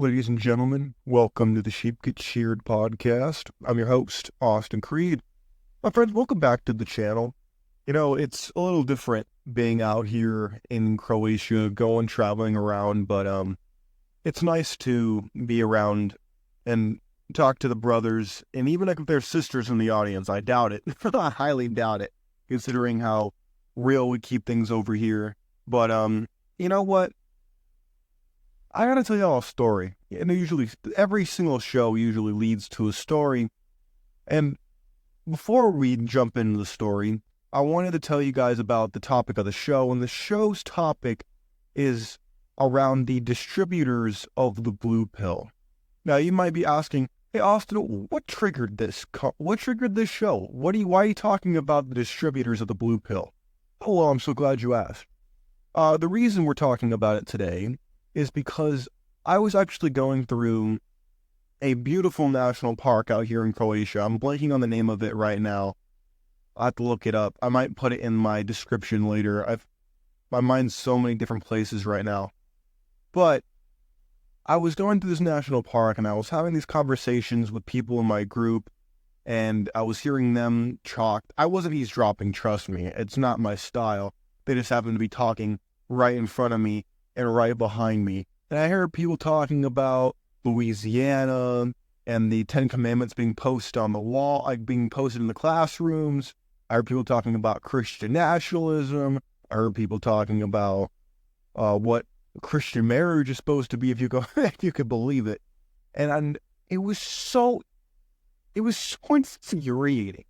Ladies and gentlemen, welcome to the Sheep Get Sheared podcast. I'm your host, Austin Creed. My friends, welcome back to the channel. It's a little different being out here in Croatia, traveling around, but it's nice to be around and talk to the brothers, and even if there's sisters in the audience, I doubt it. I highly doubt it, considering how real we keep things over here. But you know what? I gotta tell y'all a story. And every single show usually leads to a story. And before we jump into the story, I wanted to tell you guys about the topic of the show. And the show's topic is around the distributors of the blue pill. Now, you might be asking, hey, Austin, what triggered this? What triggered this show? Why are you talking about the distributors of the blue pill? Oh, well, I'm so glad you asked. The reason we're talking about it today is because I was actually going through a beautiful national park out here in Croatia. I'm blanking on the name of it right now. I have to look it up. I might put it in my description later. My mind's so many different places right now. But I was going through this national park and I was having these conversations with people in my group, and I was hearing them talk. I wasn't eavesdropping, trust me. It's not my style. They just happened to be talking right in front of me and right behind me. And I heard people talking about Louisiana and the Ten Commandments being posted on the wall, like being posted in the classrooms. I heard people talking about Christian nationalism. I heard people talking about what Christian marriage is supposed to be, if you could believe it. And it was so infuriating.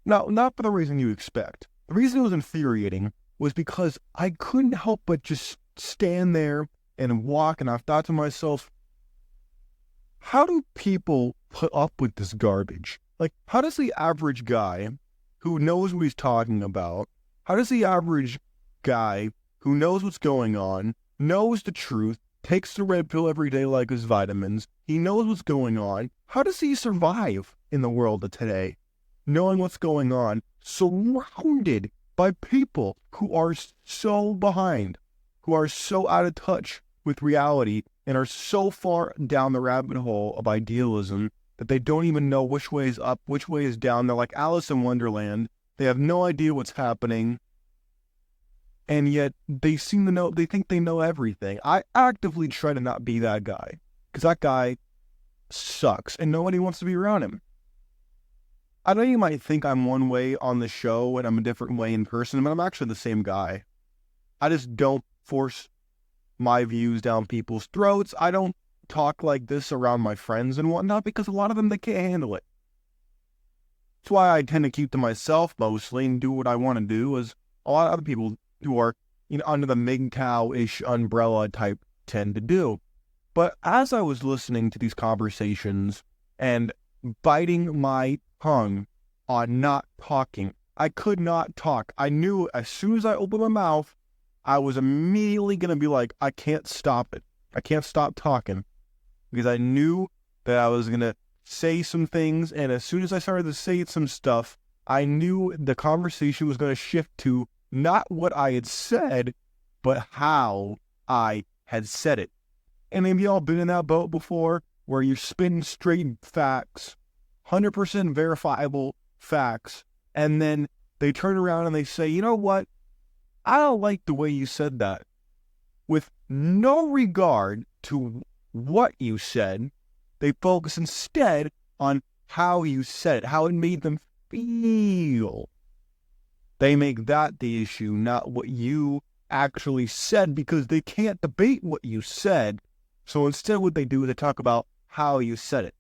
Now, not for the reason you expect. The reason it was infuriating was because I couldn't help but just stand there and walk, and I thought to myself, how do people put up with this garbage? Like, how does the average guy who knows what he's talking about, how does the average guy who knows what's going on, knows the truth, takes the red pill every day like his vitamins, he knows what's going on, how does he survive in the world of today, knowing what's going on, surrounded by people who are so behind, who are so out of touch with reality, and are so far down the rabbit hole of idealism that they don't even know which way is up, which way is down. They're like Alice in Wonderland. They have no idea what's happening, and yet they seem to know, they think they know everything. I actively try to not be that guy, because that guy sucks, and nobody wants to be around him. I know you might think I'm one way on the show and I'm a different way in person, but I'm actually the same guy. I just don't force my views down people's throats. I don't talk like this around my friends and whatnot, because a lot of them, they can't handle it. That's why I tend to keep to myself mostly and do what I want to do, as a lot of other people who are, under the MGTOW-ish umbrella type tend to do. But as I was listening to these conversations and biting my tongue on not talking, I could not talk. I knew as soon as I opened my mouth, I was immediately going to be like, I can't stop it. I can't stop talking, because I knew that I was going to say some things, and as soon as I started to say some stuff, I knew the conversation was going to shift to not what I had said, but how I had said it. Any of y'all been in that boat before, where you're spitting straight facts, 100% verifiable facts, and then they turn around and they say, you know what? I don't like the way you said that. With no regard to what you said, they focus instead on how you said it, how it made them feel. They make that the issue, not what you actually said, because they can't debate what you said. So instead what they do is they talk about how you said it.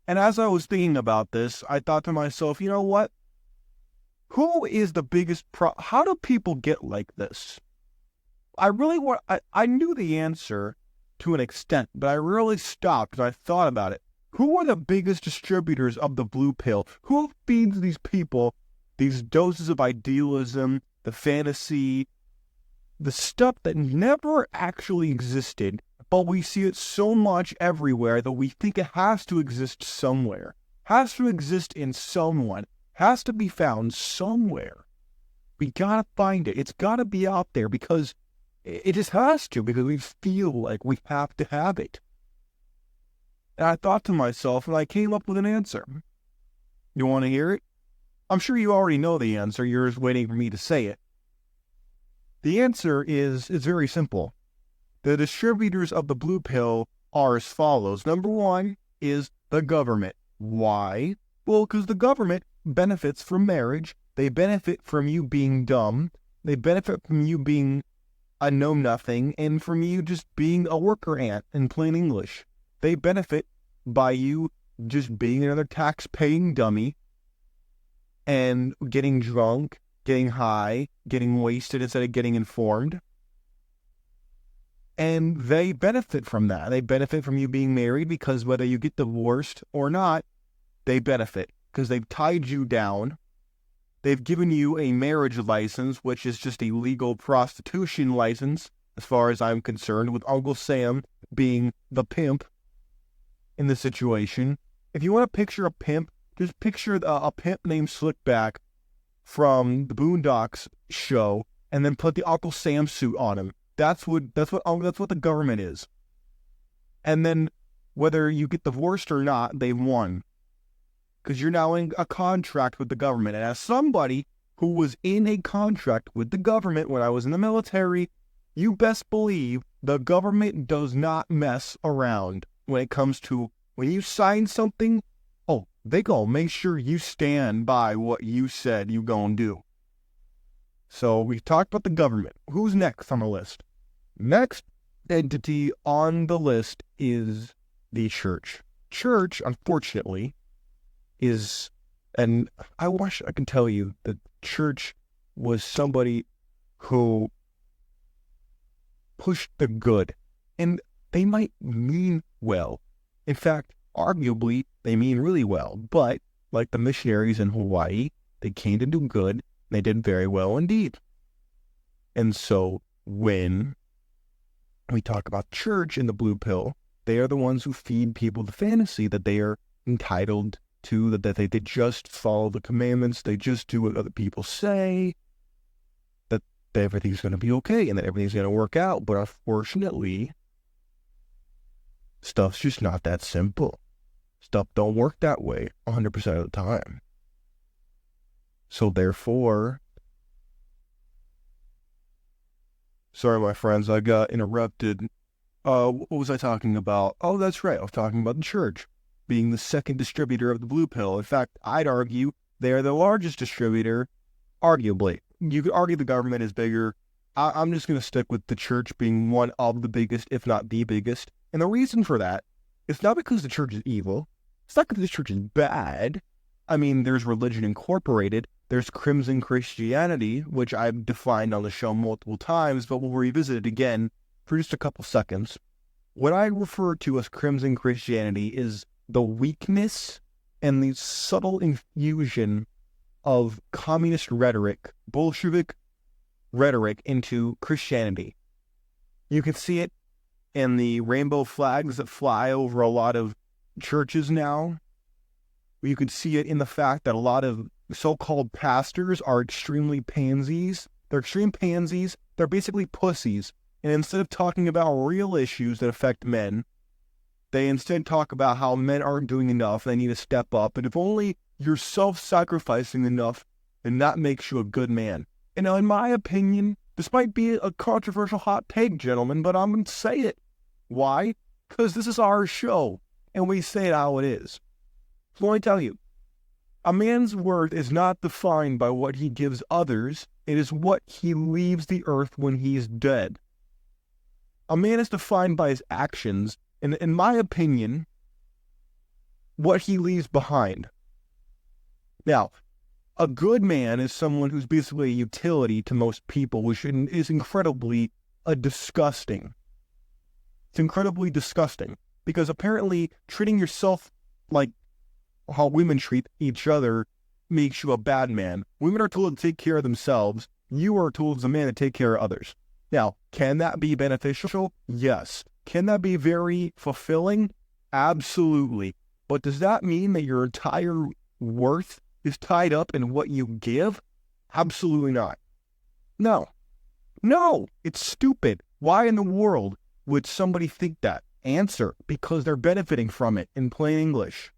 And as I was thinking about this, I thought to myself, you know what? Who is the biggest how do people get like this? I knew the answer to an extent, but I really stopped and I thought about it. Who are the biggest distributors of the blue pill? Who feeds these people these doses of idealism, the fantasy, the stuff that never actually existed, but we see it so much everywhere that we think it has to exist somewhere, has to exist in someone, has to be found somewhere. We gotta find it. It's gotta be out there, because It just has to, because we feel like we have to have it. And I thought to myself, and I came up with an answer. You want to hear it? I'm sure you already know the answer. You're just waiting for me to say it. The answer is very simple. The distributors of the blue pill are as follows. Number one is the government. Why? Well, because the government benefits from marriage. They benefit from you being dumb. They benefit from you being a know-nothing, and from you just being a worker ant in plain English. They benefit by you just being another tax-paying dummy and getting drunk, getting high, getting wasted instead of getting informed. And they benefit from that. They benefit from you being married, because whether you get divorced or not, they benefit because they've tied you down. They've given you a marriage license, which is just a legal prostitution license, as far as I'm concerned, with Uncle Sam being the pimp in the situation. If you want to picture a pimp, just picture a pimp named Slickback from the Boondocks show, and then put the Uncle Sam suit on him. That's what the government is. And then whether you get divorced or not, they've won, because you're now in a contract with the government. And as somebody who was in a contract with the government when I was in the military, you best believe the government does not mess around when it comes to when you sign something. Oh, they gonna make sure you stand by what you said you gonna do. So we've talked about the government. Who's next on the list? Next entity on the list is the church. Church, unfortunately, is, and I wish I could tell you that church was somebody who pushed the good, and they might mean well. In fact, arguably, they mean really well, but like the missionaries in Hawaii, they came to do good. They did very well indeed. And so when we talk about church in the blue pill, they are the ones who feed people the fantasy that they are entitled to, that they just follow the commandments, they just do what other people say, that everything's going to be okay and that everything's going to work out. But unfortunately, stuff's just not that simple. Stuff don't work that way 100% of the time. So therefore, sorry, my friends, I got interrupted. What was I talking about? Oh, that's right. I was talking about the church being the second distributor of the blue pill. In fact, I'd argue they are the largest distributor, arguably. You could argue the government is bigger. I'm just going to stick with the church being one of the biggest, if not the biggest. And the reason for that is not because the church is evil. It's not because the church is bad. I mean, there's religion incorporated. There's Crimson Christianity, which I've defined on the show multiple times, but we'll revisit it again for just a couple seconds. What I refer to as Crimson Christianity is the weakness and the subtle infusion of communist rhetoric, Bolshevik rhetoric into Christianity. You can see it in the rainbow flags that fly over a lot of churches now. You could see it in the fact that a lot of so-called pastors are extremely pansies. They're extreme pansies. They're basically pussies. And instead of talking about real issues that affect men, they instead talk about how men aren't doing enough, they need to step up, and if only you're self-sacrificing enough, then that makes you a good man. And now, in my opinion, this might be a controversial hot take, gentlemen, but I'm going to say it. Why? Because this is our show, and we say it how it is. So let me tell you, a man's worth is not defined by what he gives others, it is what he leaves the earth when he's dead. A man is defined by his actions, and in my opinion, what he leaves behind. Now, a good man is someone who's basically a utility to most people, which is incredibly disgusting. It's incredibly disgusting, because apparently treating yourself like how women treat each other makes you a bad man. Women are told to take care of themselves. You are told as a man to take care of others. Now, can that be beneficial? Yes. Can that be very fulfilling? Absolutely. But does that mean that your entire worth is tied up in what you give? Absolutely not. No. No, it's stupid. Why in the world would somebody think that? Answer, because they're benefiting from it in plain English.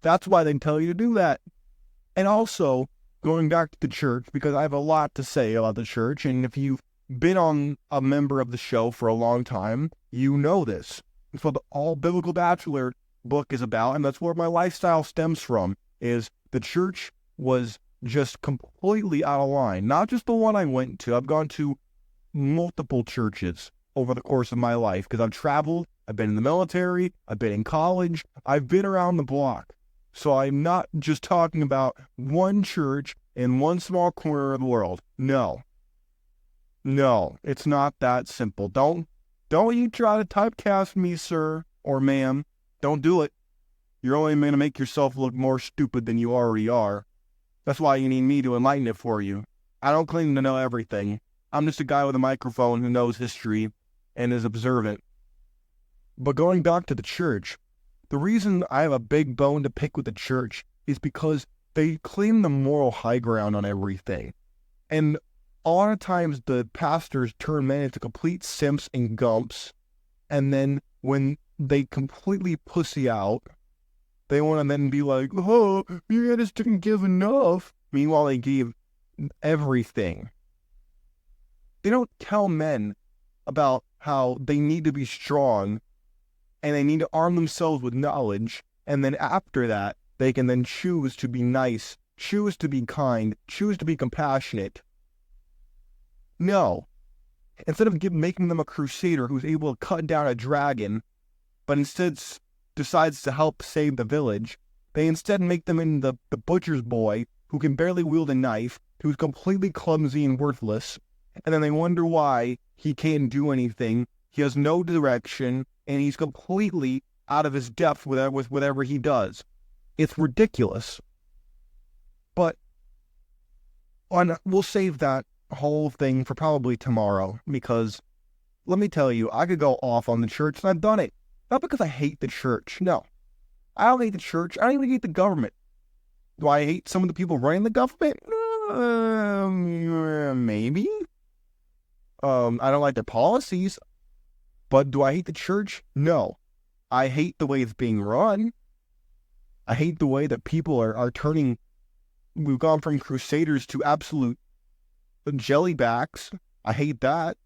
That's why they tell you to do that. And also, going back to the church, because I have a lot to say about the church, and if you've been on a member of the show for a long time, you know this. It's what the All Biblical Bachelor book is about, and that's where my lifestyle stems from, is the church was just completely out of line. Not just the one I went to. I've gone to multiple churches over the course of my life because I've traveled, I've been in the military, I've been in college, I've been around the block. So I'm not just talking about one church in one small corner of the world. No, it's not that simple. Don't you try to typecast me, sir or ma'am. Don't do it. You're only going to make yourself look more stupid than you already are. That's why you need me to enlighten it for you. I don't claim to know everything. I'm just a guy with a microphone who knows history and is observant. But going back to the church, the reason I have a big bone to pick with the church is because they claim the moral high ground on everything. And a lot of times the pastors turn men into complete simps and gumps. And then when they completely pussy out, they want to then be like, oh, you just didn't give enough. Meanwhile, they gave everything. They don't tell men about how they need to be strong and they need to arm themselves with knowledge. And then after that, they can then choose to be nice, choose to be kind, choose to be compassionate. No. Instead of making them a crusader who's able to cut down a dragon, but instead decides to help save the village, they instead make them in the butcher's boy who can barely wield a knife, who's completely clumsy and worthless, and then they wonder why he can't do anything, he has no direction, and he's completely out of his depth with whatever he does. It's ridiculous. But we'll save that whole thing for probably tomorrow, because let me tell you, I could go off on the church, and I've done it. Not because I hate the church. No. I don't hate the church. I don't even hate the government. Do I hate some of the people running the government? Maybe. I don't like their policies. But do I hate the church? No. I hate the way it's being run. I hate the way that people are turning. We've gone from crusaders to absolute jellybacks. I hate that.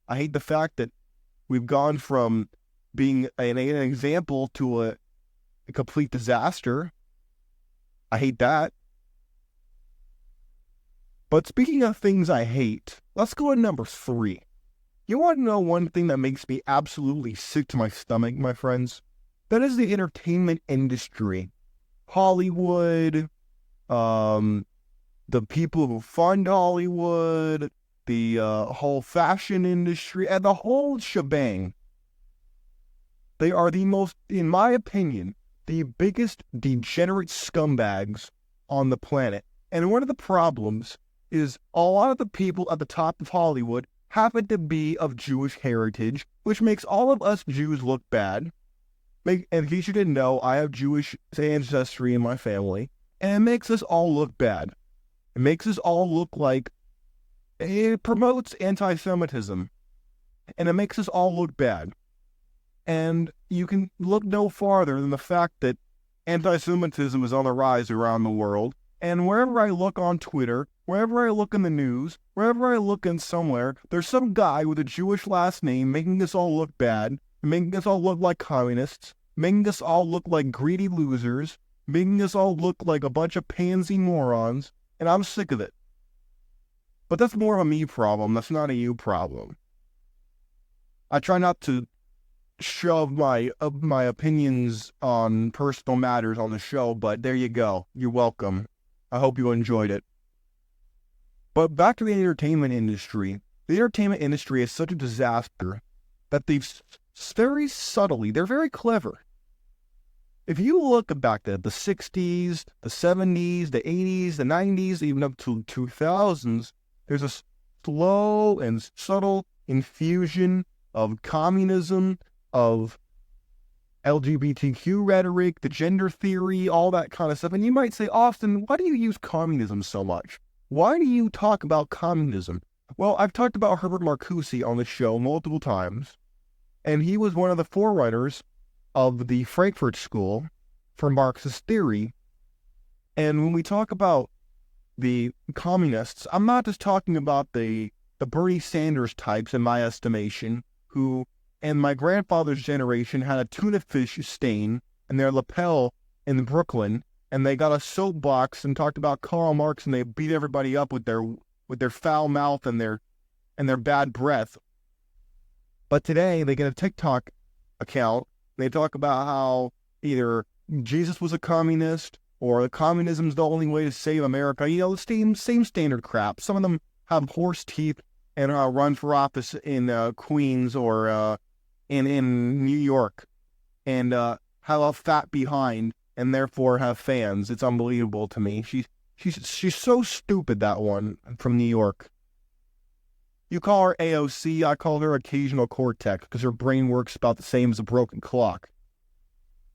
I hate the fact that we've gone from being an example to a complete disaster. I hate that. But speaking of things I hate, let's go to number 3. You want to know one thing that makes me absolutely sick to my stomach, my friends? That is the entertainment industry. Hollywood, the people who fund Hollywood, the whole fashion industry, and the whole shebang. They are the most, in my opinion, the biggest degenerate scumbags on the planet. And one of the problems is a lot of the people at the top of Hollywood happen to be of Jewish heritage, which makes all of us Jews look bad. And in case you didn't know, I have Jewish ancestry in my family, and it makes us all look bad. It makes us all look like it promotes anti-Semitism, and it makes us all look bad. And you can look no farther than the fact that anti-Semitism is on the rise around the world. And wherever I look on Twitter, wherever I look in the news, wherever I look in somewhere, there's some guy with a Jewish last name making us all look bad, making us all look like communists, making us all look like greedy losers, making us all look like a bunch of pansy morons, and I'm sick of it. But that's more of a me problem, that's not a you problem. I try not to shove my opinions on personal matters on the show, but there you go. You're welcome. I hope you enjoyed it. But back to the entertainment industry. The entertainment industry is such a disaster that they've very subtly, they're very clever. If you look back at the 60s, the 70s, the 80s, the 90s, even up to 2000s, there's a slow and subtle infusion of communism, of LGBTQ rhetoric, the gender theory, all that kind of stuff. And you might say, Austin, why do you use communism so much? Why do you talk about communism? Well, I've talked about Herbert Marcuse on the show multiple times, and he was one of the forerunners of the Frankfurt School for Marxist theory. And when we talk about the communists, I'm not just talking about the Bernie Sanders types, in my estimation, who, in my grandfather's generation, had a tuna fish stain in their lapel in Brooklyn, and they got a soapbox and talked about Karl Marx, and they beat everybody up with their foul mouth and their bad breath. But today they get a TikTok account. They talk about how either Jesus was a communist or communism's the only way to save America. You know, the same standard crap. Some of them have horse teeth and run for office in Queens or in New York and have a fat behind and therefore have fans. It's unbelievable to me. She's so stupid, that one from New York. You call her AOC, I call her occasional cortex because her brain works about the same as a broken clock.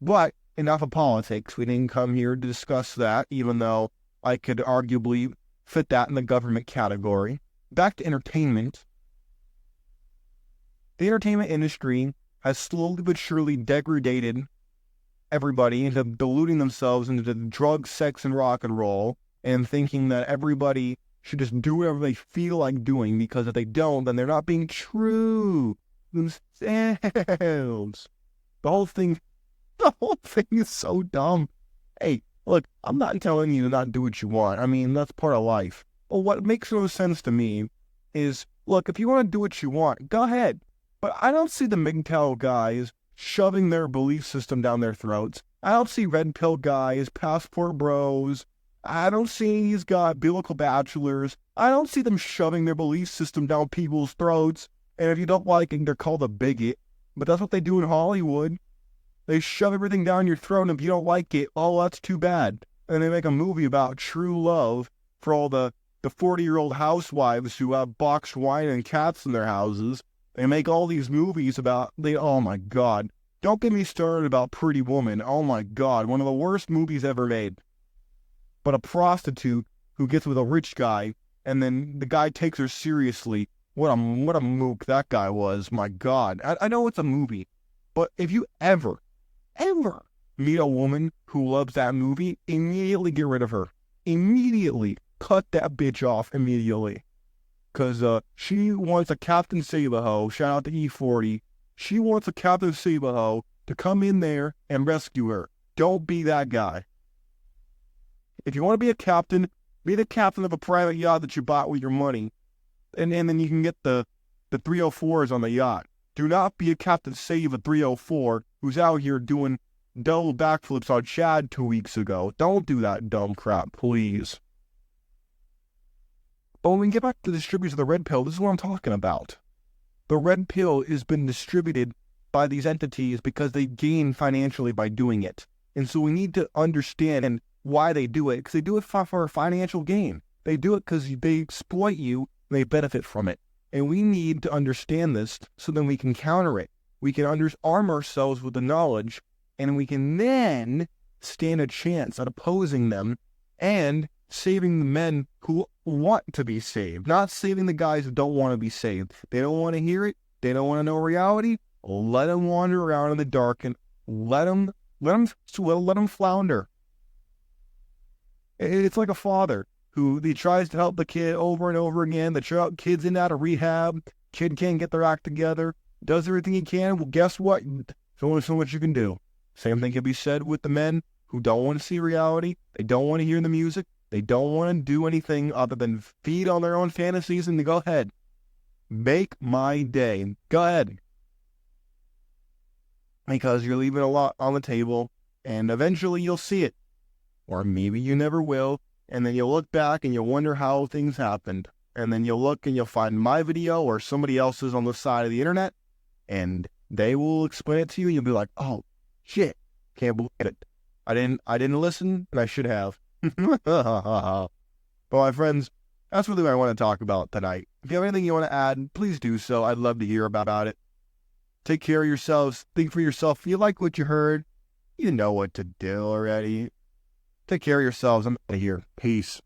But enough of politics. We didn't come here to discuss that, even though I could arguably fit that in the government category. Back to entertainment. The entertainment industry has slowly but surely degraded everybody into deluding themselves into drugs, sex, and rock and roll, and thinking that everybody should just do whatever they feel like doing, because if they don't, then they're not being true themselves. The whole thing is so dumb. Hey, look, I'm not telling you to not do what you want. I mean, that's part of life. But what makes no sense to me is, look, if you want to do what you want, go ahead. But I don't see the MGTOW guys shoving their belief system down their throats. I don't see red pill guys, passport bros. I don't see these guys, biblical bachelors. I don't see them shoving their belief system down people's throats. And if you don't like it, they're called a bigot. But that's what they do in Hollywood. They shove everything down your throat, and if you don't like it, oh, that's too bad. And they make a movie about true love for all the 40-year-old housewives who have boxed wine and cats in their houses. They make all these movies about, oh my God. Don't get me started about Pretty Woman. Oh my God, one of the worst movies ever made. But a prostitute who gets with a rich guy, and then the guy takes her seriously. What a mook that guy was, my God. I know it's a movie, but if you ever meet a woman who loves that movie, immediately get rid of her. Immediately. Cut that bitch off immediately. Because she wants a Captain Save-A-Ho, shout out to E40. She wants a Captain Save-A-Ho to come in there and rescue her. Don't be that guy. If you want to be a captain, be the captain of a private yacht that you bought with your money. And then you can get the 304s on the yacht. Do not be a Captain Save a 304 who's out here doing double backflips on Chad 2 weeks ago. Don't do that dumb crap, please. But when we get back to the distributors of the red pill, this is what I'm talking about. The red pill has been distributed by these entities because they gain financially by doing it. And so we need to understand why they do it, because they do it for financial gain. They do it because they exploit you, and they benefit from it. And we need to understand this so then we can counter it. We can arm ourselves with the knowledge, and we can then stand a chance at opposing them and saving the men who want to be saved, not saving the guys who don't want to be saved. They don't want to hear it. They don't want to know reality. Let them wander around in the dark and let them flounder. It's like a father who he tries to help the kid over and over again. The kid's in out of rehab. Kid can't get their act together. Does everything he can. Well, guess what? There's only so much you can do. Same thing can be said with the men who don't want to see reality. They don't want to hear the music. They don't want to do anything other than feed on their own fantasies, and go ahead. Make my day. Go ahead. Because you're leaving a lot on the table, and eventually you'll see it. Or maybe you never will, and then you'll look back and you'll wonder how things happened. And then you'll look and you'll find my video or somebody else's on the side of the internet, and they will explain it to you, and you'll be like, oh, shit, can't believe it. I didn't listen, and I should have. But my friends, that's really what I want to talk about tonight. If you have anything you want to add, please do so. I'd love to hear about it. Take care of yourselves. Think for yourself. If you like what you heard, you know what to do already. Take care of yourselves. I'm out of here. Peace.